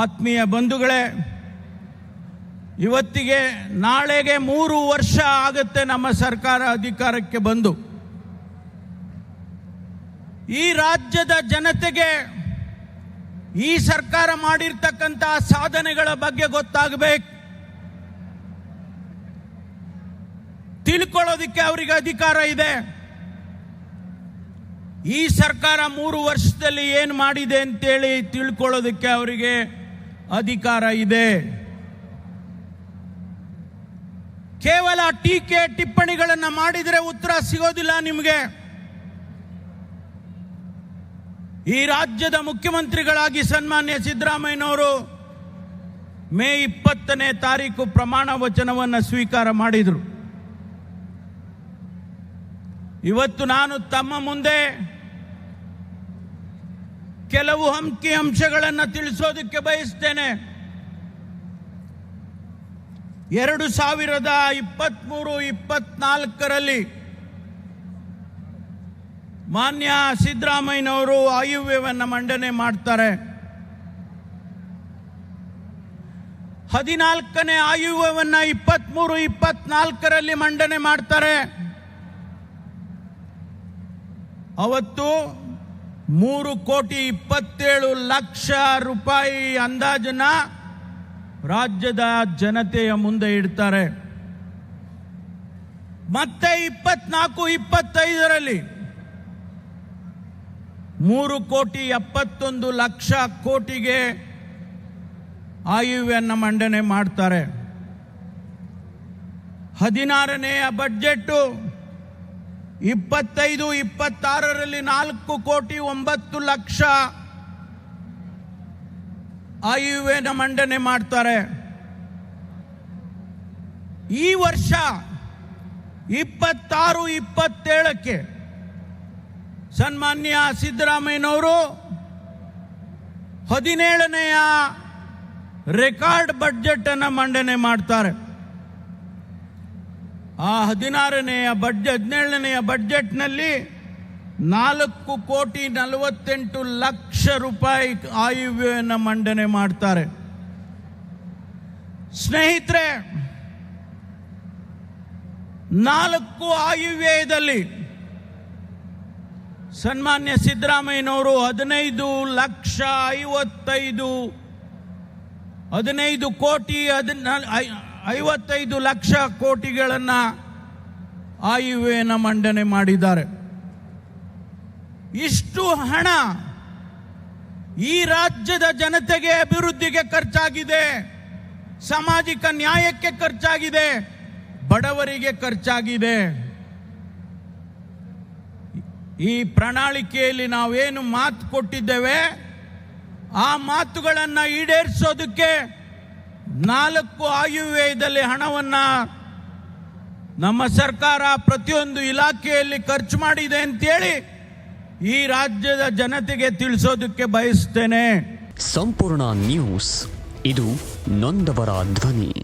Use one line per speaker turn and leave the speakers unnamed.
ಆತ್ಮೀಯ ಬಂಧುಗಳೇ, ಇವತ್ತಿಗೆ ನಾಳೆಗೆ 3 ವರ್ಷ ಆಗುತ್ತೆ ನಮ್ಮ ಸರ್ಕಾರ ಅಧಿಕಾರಕ್ಕೆ ಬಂದು. ಈ ರಾಜ್ಯದ ಜನತೆಗೆ ಈ ಸರ್ಕಾರ ಮಾಡಿರ್ತಕ್ಕಂಥ ಸಾಧನೆಗಳ ಬಗ್ಗೆ ಗೊತ್ತಾಗಬೇಕು, ತಿಳ್ಕೊಳ್ಳೋದಕ್ಕೆ ಅವರಿಗೆ ಅಧಿಕಾರ ಇದೆ. ಈ ಸರ್ಕಾರ 3 ವರ್ಷದಲ್ಲಿ ಏನು ಮಾಡಿದೆ ಅಂತೇಳಿ ತಿಳ್ಕೊಳ್ಳೋದಕ್ಕೆ ಅವರಿಗೆ ಅಧಿಕಾರ ಇದೆ. ಕೇವಲ ಟೀಕೆ ಟಿಪ್ಪಣಿಗಳನ್ನು ಮಾಡಿದರೆ ಉತ್ತರ ಸಿಗೋದಿಲ್ಲ ನಿಮಗೆ. ಈ ರಾಜ್ಯದ ಮುಖ್ಯಮಂತ್ರಿಗಳಾಗಿ ಸನ್ಮಾನ್ಯ ಸಿದ್ದರಾಮಯ್ಯನವರು ಮೇ 20ನೇ ತಾರೀಕು ಪ್ರಮಾಣ ವಚನವನ್ನು ಸ್ವೀಕಾರ ಮಾಡಿದರು. ಇವತ್ತು ನಾನು ತಮ್ಮ ಮುಂದೆ ಕೆಲವು ಅಂಕಿ ಅಂಶಗಳನ್ನು ತಿಳಿಸೋದಕ್ಕೆ ಬಯಸ್ತೇನೆ. 2023-24ರಲ್ಲಿ ಮಾನ್ಯ ಸಿದ್ದರಾಮಯ್ಯನವರು ಆಯವ್ಯಯವನ್ನು ಮಂಡನೆ ಮಾಡ್ತಾರೆ. 14ನೇ ಆಯವ್ಯಯವನ್ನು 23-24ರಲ್ಲಿ ಮಂಡನೆ ಮಾಡ್ತಾರೆ. ಅವತ್ತು 3,27,00,000 ರೂಪಾಯಿ ಅಂದಾಜನ್ನ ರಾಜ್ಯದ ಜನತೆಯ ಮುಂದೆ ಇಡ್ತಾರೆ. ಮತ್ತೆ 24-25ರಲ್ಲಿ 3,71,00,000 ಕೋಟಿಗೆ ಆಯವ್ಯಯವನ್ನು ಮಂಡನೆ ಮಾಡ್ತಾರೆ. 16ನೇಯ ಬಜೆಟ್ 25-26ರಲ್ಲಿ 4,09,00,000 ಆಯವ್ಯಯನ ಮಂಡನೆ ಮಾಡ್ತಾರೆ. ಈ ವರ್ಷ 26-27ಕ್ಕೆ ಸನ್ಮಾನ್ಯ ಸಿದ್ದರಾಮಯ್ಯನವರು 17ನೇಯ ರೆಕಾರ್ಡ್ ಬಜೆಟ್ ಅನ್ನು ಮಂಡನೆ ಮಾಡ್ತಾರೆ. ಆ 17ನೇಯ ಬಜೆಟ್ನಲ್ಲಿ 4,48,00,000 ರೂಪಾಯಿ ಆಯವ್ಯಯನ ಮಂಡನೆ ಮಾಡ್ತಾರೆ. ಸ್ನೇಹಿತರೆ, 4 ಆಯವ್ಯಯದಲ್ಲಿ ಸನ್ಮಾನ್ಯ ಸಿದ್ದರಾಮಯ್ಯನವರು 15,55,00,000 ಕೋಟಿಗಳನ್ನು ಆಯವ್ಯಯನ ಮಂಡನೆ ಮಾಡಿದ್ದಾರೆ. ಇಷ್ಟು ಹಣ ಈ ರಾಜ್ಯದ ಜನತೆಗೆ ಅಭಿವೃದ್ಧಿಗೆ ಖರ್ಚಾಗಿದೆ, ಸಾಮಾಜಿಕ ನ್ಯಾಯಕ್ಕೆ ಖರ್ಚಾಗಿದೆ, ಬಡವರಿಗೆ ಖರ್ಚಾಗಿದೆ. ಈ ಪ್ರಣಾಳಿಕೆಯಲ್ಲಿ ನಾವೇನು ಮಾತು ಕೊಟ್ಟಿದ್ದೇವೆ ಆ ಮಾತುಗಳನ್ನು ಈಡೇರಿಸೋದಕ್ಕೆ 4 ಆಯವ್ಯಯದಲ್ಲಿ ಹಣವನ್ನು ನಮ್ಮ ಸರ್ಕಾರ ಪ್ರತಿಯೊಂದು ಇಲಾಖೆಯಲ್ಲಿ ಖರ್ಚು ಮಾಡಿದೆ ಅಂತೇಳಿ ಈ ರಾಜ್ಯದ ಜನತೆಗೆ ತಿಳಿಸೋದಕ್ಕೆ ಬಯಸ್ತೇನೆ.
ಸಂಪೂರ್ಣ ನ್ಯೂಸ್, ಇದು ನೊಂದವರ ಧ್ವನಿ.